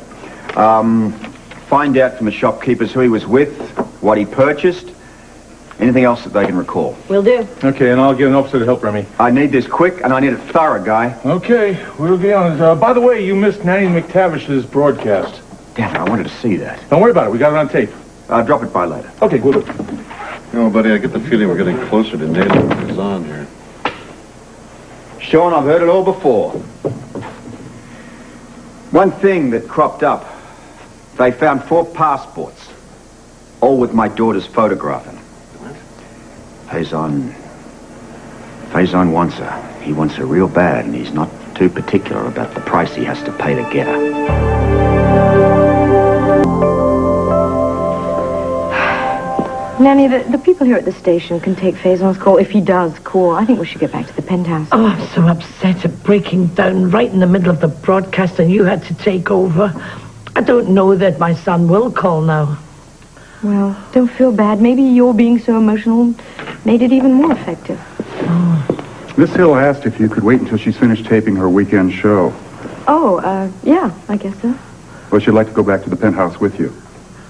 Find out from the shopkeepers who he was with, what he purchased, anything else that they can recall. Will do. Okay, and I'll get an officer to help Remy. I need this quick, and I need it thorough, Guy. Okay, we'll get on it. By the way, you missed Nanny McTavish's broadcast. Damn it, I wanted to see that. Don't worry about it. We got it on tape. I'll drop it by later. Okay, good. You know, buddy, I get the feeling we're getting closer to nailing Faison here. Sean, I've heard it all before. One thing that cropped up, they found 4 passports, all with my daughter's photograph in them. What? Faison wants her. He wants her real bad, and he's not too particular about the price he has to pay to get her. Nanny, the people here at the station can take Faison's call if he does call. I think we should get back to the penthouse. Oh, I'm so upset at breaking down right in the middle of the broadcast and you had to take over. I don't know that my son will call now. Well, don't feel bad. Maybe your being so emotional made it even more effective. Miss Hill asked if you could wait until she's finished taping her weekend show. Oh, yeah, I guess so. Well, she'd like to go back to the penthouse with you.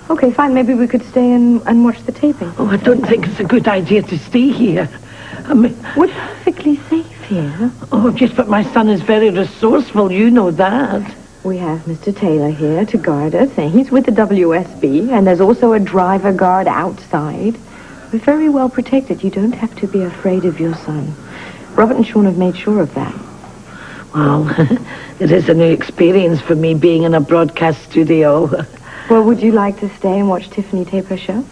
Okay, fine. Maybe we could stay and watch the taping. Oh, I don't think it's a good idea to stay here. I mean, we're perfectly safe here. Oh, just but my son is very resourceful. You know that. We have Mr. Taylor here to guard us, and he's with the WSB, and there's also a driver guard outside. We're very well protected. You don't have to be afraid of your son. Robert and Sean have made sure of that. Well, it is a new experience for me being in a broadcast studio. Well, would you like to stay and watch Tiffany tape her show?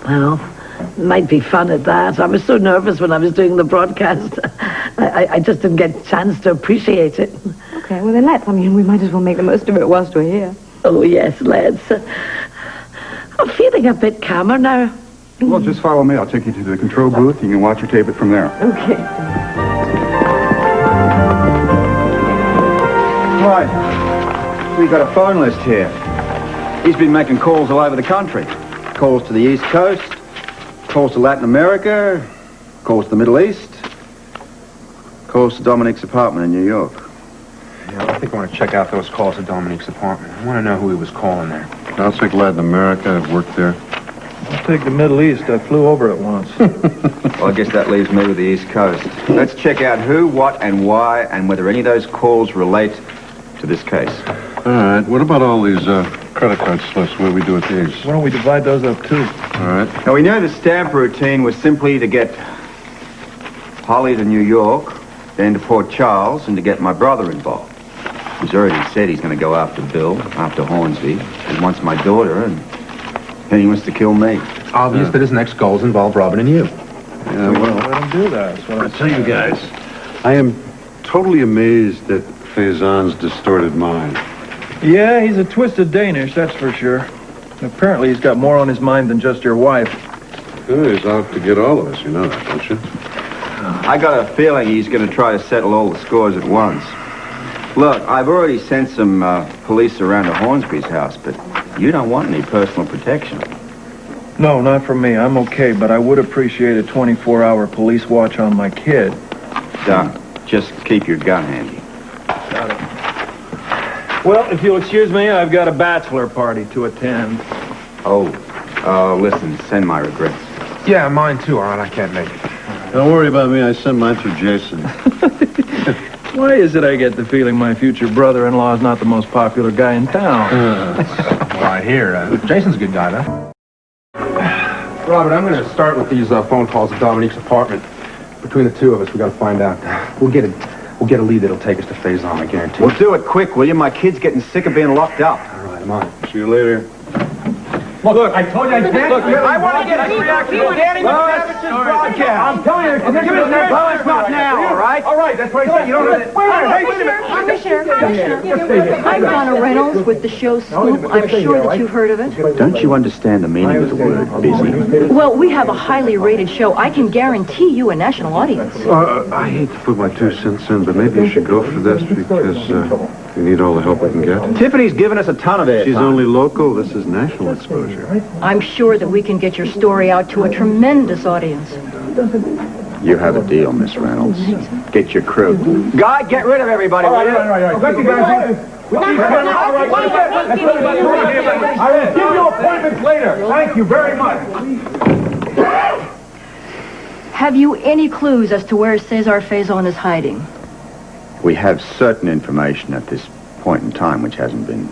Well, it might be fun at that. I was so nervous when I was doing the broadcast. I just didn't get a chance to appreciate it. Okay, well then let's. I mean, we might as well make the most of it whilst we're here. Oh, yes, let's. I'm feeling a bit calmer now. Well, just follow me. I'll take you to the control booth. You can watch her tape it from there. Okay. Right. We've got a phone list here. He's been making calls all over the country. Calls to the East Coast, calls to Latin America, calls to the Middle East, calls to Dominique's apartment in New York. Yeah, I think I want to check out those calls to Dominique's apartment. I want to know who he was calling there. I'll take Latin America. I've worked there. I'll take the Middle East. I flew over it once. Well, I guess that leaves me with the East Coast. Let's check out who, what, and why, and whether any of those calls relate to this case. All right. What about all these credit card slips? What do we do with these? Why don't we divide those up, too? All right. Now, we know the stamp routine was simply to get Holly to New York, then to Port Charles, and to get my brother involved. He's already said he's going to go after Bill, after Hornsby. He wants my daughter, and then he wants to kill me. It's obvious that his next goals involve Robin and you. Yeah, well, Let him do that. That's what I'll tell you guys, I am totally amazed at Faison's distorted mind. Yeah, he's a twisted Danish, that's for sure. Apparently he's got more on his mind than just your wife. Good, he's out to get all of us, you know that, don't you? I got a feeling he's going to try to settle all the scores at once. Look, I've already sent some police around to Hornsby's house, but you don't want any personal protection. No, not from me. I'm okay, but I would appreciate a 24-hour police watch on my kid. Done. Just keep your gun handy. Got it. Well, if you'll excuse me, I've got a bachelor party to attend. Oh, listen, send my regrets. Yeah, mine too, all right. I can't make it. Don't worry about me. I sent mine through Jason. Why is it I get the feeling my future brother-in-law is not the most popular guy in town? Well, I hear. Jason's a good guy, though. Robert, I'm going to start with these phone calls at Dominique's apartment. Between the two of us, we got to find out. We'll get a lead that'll take us to Faison, I guarantee. Well, do it quick, will you? My kid's getting sick of being locked up. All right, I'm on it. See you later. Look, I told you I can't. Look, I want to get a reaction to Danny McTavish's broadcast. I'm telling you, give me the next one. Not now, all right? All right, that's what I said. You don't have to... Wait a minute. I'm Donna Reynolds with the show Scoop. I'm sure that you've heard of it. Don't you understand the meaning of the word busy? Well, we have a highly rated show. I can guarantee you a national audience. I hate to put my 2 cents in, but maybe you should go for this because we need all the help we can get. Tiffany's given us a ton of airtime. She's only local. This is national exposure. I'm sure that we can get your story out to a tremendous audience. You have a deal, Miss Reynolds. Get your crew. Guy, get rid of everybody, will you? All right. You guys... I will give you appointments later. Thank you very much. Have you any clues as to where Cesar Faison is hiding? We have certain information at this point in time which hasn't been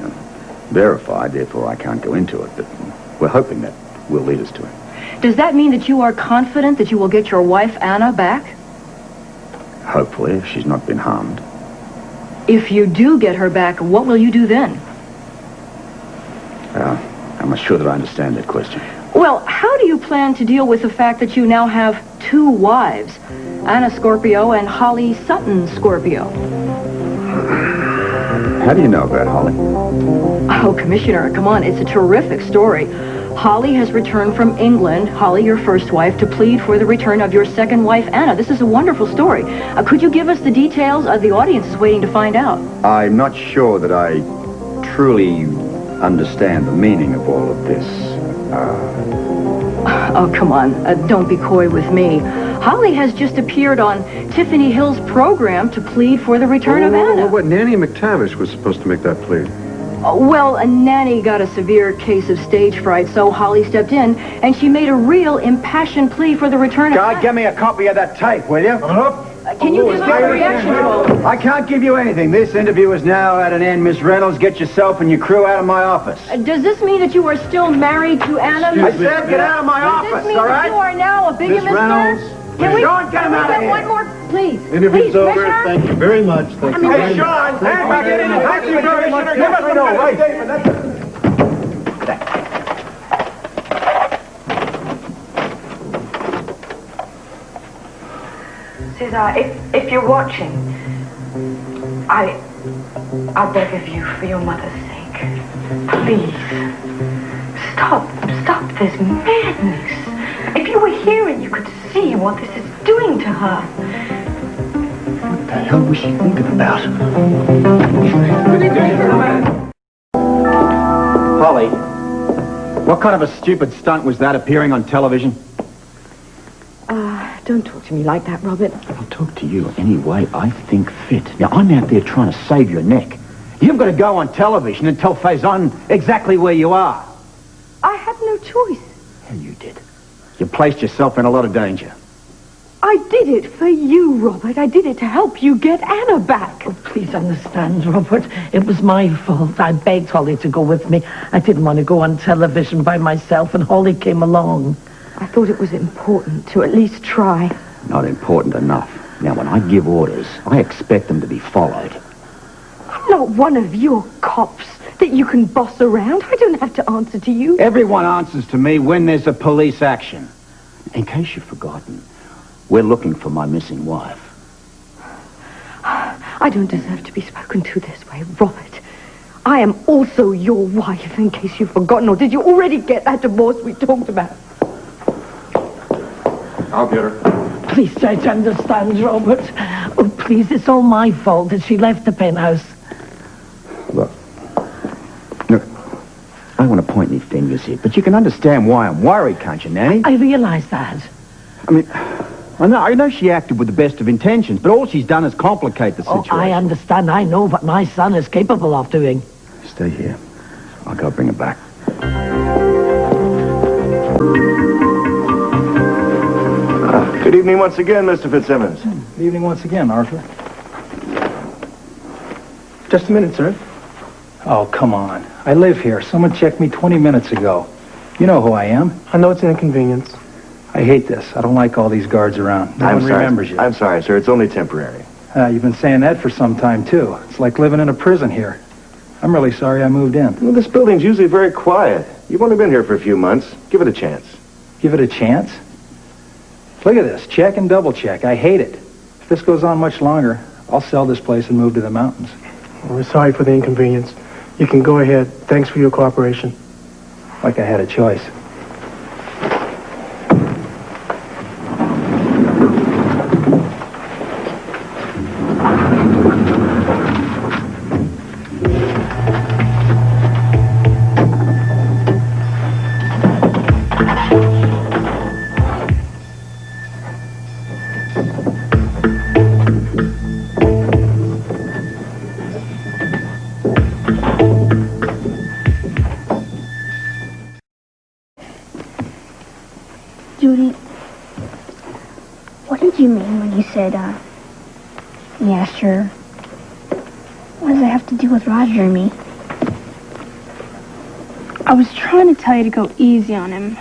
verified, therefore I can't go into it, but we're hoping that will lead us to it. Does that mean that you are confident that you will get your wife, Anna, back? Hopefully, if she's not been harmed. If you do get her back, what will you do then? I'm not sure that I understand that question. Well, how do you plan to deal with the fact that you now have 2 wives, Anna Scorpio and Holly Sutton Scorpio? How do you know about Holly? Oh, Commissioner, come on, it's a terrific story. Holly has returned from England, Holly, your first wife, to plead for the return of your second wife, Anna. This is a wonderful story. Could you give us the details? The audience is waiting to find out. I'm not sure that I truly understand the meaning of all of this. Oh, come on. Don't be coy with me. Holly has just appeared on Tiffany Hill's program to plead for the return of Anna. What? Nanny McTavish was supposed to make that plea. Well, a nanny got a severe case of stage fright, so Holly stepped in, and she made a real impassioned plea for the return of Anna. God, give me a copy of that tape, will you? Can you give us a reaction to it? I can't give you anything. This interview is now at an end. Miss Reynolds, get yourself and your crew out of my office. Does this mean that you are still married to Anna? I said get out of my office, Does this mean all right? that you are now a bigamist? Miss Reynolds, Can we Sean, get him out of get here. one more, please? interview's Please, over. Commissioner? Thank you very much. Thank you. Hey, Sean, thank you very much. Give us no right. Cesar, if you're watching, I beg of you, for your mother's sake, please, stop this madness. If you were here and you could see what this is doing to her. What the hell was she thinking about? Holly, what kind of a stupid stunt was that appearing on television? Don't talk to me like that, Robert. I'll talk to you any way I think fit. Now, I'm out there trying to save your neck. You've got to go on television and tell Faison exactly where you are. I had no choice. Yeah, you did. You placed yourself in a lot of danger. I did it for you, Robert. I did it to help you get Anna back. Oh, please understand, Robert. It was my fault. I begged Holly to go with me. I didn't want to go on television by myself, and Holly came along. I thought it was important to at least try. Not important enough. Now, when I give orders, I expect them to be followed. I'm not one of your cops that you can boss around. I don't have to answer to you. Everyone answers to me when there's a police action. In case you've forgotten, we're looking for my missing wife. I don't deserve to be spoken to this way, Robert. I am also your wife, in case you've forgotten. Or did you already get that divorce we talked about? I'll get her. Please try to understand, Robert. Oh, please, it's all my fault that she left the penthouse. Look, I don't want to point any fingers here, but you can understand why I'm worried, can't you, Nanny? I realize that. I mean, I know she acted with the best of intentions, but all she's done is complicate the situation. Oh, I understand. I know what my son is capable of doing. Stay here. I'll go bring her back. Good evening once again, Mr. Fitzsimmons. Good evening once again, Arthur. Just a minute, sir. Oh, come on. I live here. Someone checked me 20 minutes ago. You know who I am. I know it's an inconvenience. I hate this. I don't like all these guards around. No one remembers you. I'm sorry, sir. It's only temporary. You've been saying that for some time, too. It's like living in a prison here. I'm really sorry I moved in. Well, this building's usually very quiet. You've only been here for a few months. Give it a chance. Give it a chance? Look at this. Check and double check. I hate it. If this goes on much longer, I'll sell this place and move to the mountains. Well, we're sorry for the inconvenience. You can go ahead. Thanks for your cooperation. Like I had a choice. Judy, what did you mean when you said, yeah, sure? What does that have to do with Roger and me? I was trying to tell you to go easy on him.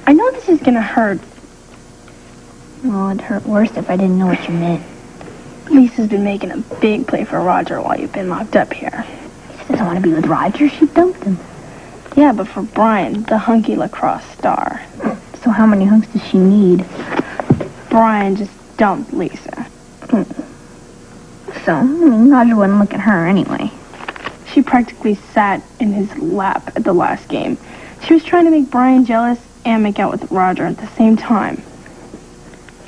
I know this is gonna hurt. Well, it'd hurt worse if I didn't know what you meant. Lisa's been making a big play for Roger while you've been locked up here. She doesn't want to be with Roger. She dumped him. Yeah, but for Brian, the hunky lacrosse star. So how many hunks does she need? Brian just dumped Lisa. So, Roger wouldn't look at her anyway. She practically sat in his lap at the last game. She was trying to make Brian jealous and make out with Roger at the same time.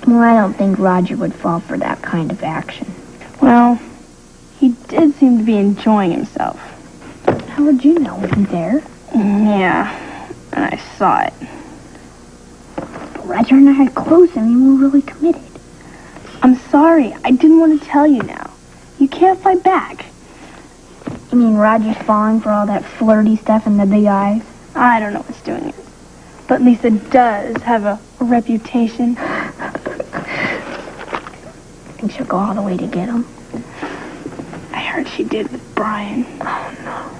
Well, I don't think Roger would fall for that kind of action. Well, he did seem to be enjoying himself. How would you know? Was he there? Yeah, and I saw it. But Roger and I had close and we were really committed. I'm sorry. I didn't want to tell you now. You can't fight back. You mean Roger's falling for all that flirty stuff in the big eyes? I don't know what's doing it. But Lisa does have a reputation. Think she'll go all the way to get him? I heard she did with Brian. Oh, no.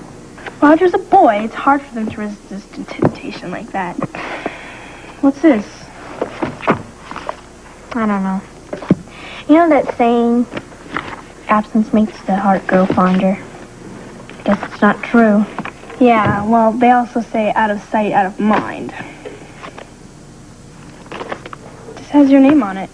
Roger's a boy. It's hard for them to resist a temptation like that. What's this? I don't know. You know that saying, absence makes the heart grow fonder? I guess it's not true. Yeah, well, they also say out of sight, out of mind. This has your name on it.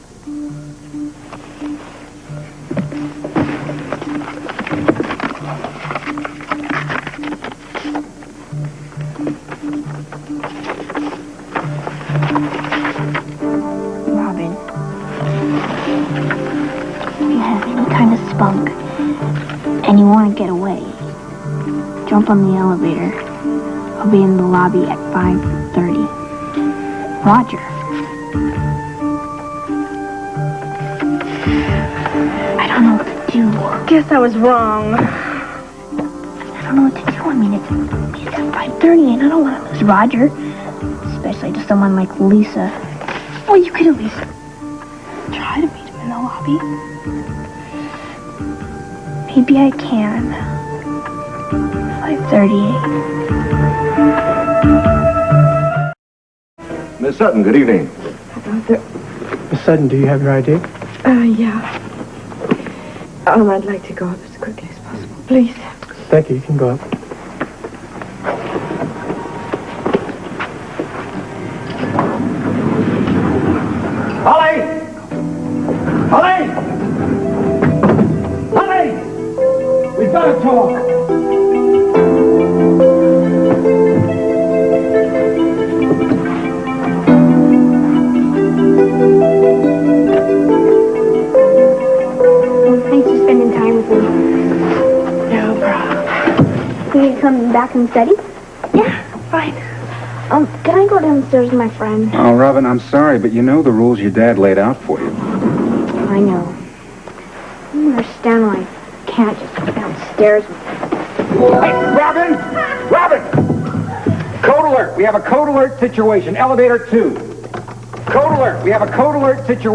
Robin, if you have any kind of spunk and you want to get away, jump on the elevator. I'll be in the lobby at 5:30. Roger. I don't know what to do. Guess I was wrong. I don't know what to do. I mean, it's at 5:30 and I don't want to lose Roger. Especially to someone like Lisa. Well, you could at least try to meet him in the lobby. Maybe I can. 5:38. Miss Sutton, good evening. Miss Sutton, do you have your ID? Yeah. I'd like to go up as quickly as possible, please. Thank you. You can go up. Holly! Holly! Holly! We've got to talk. Thanks for spending time with me. No problem. Will you come back and study? Yeah, fine. Can I go downstairs with my friend? Oh, Robin, I'm sorry, but you know the rules your dad laid out for you. I know. I don't understand why I can't just go downstairs with him. Hey, Robin! Robin! Code alert. We have a code alert situation. Elevator 2. Code alert. We have a code alert situation.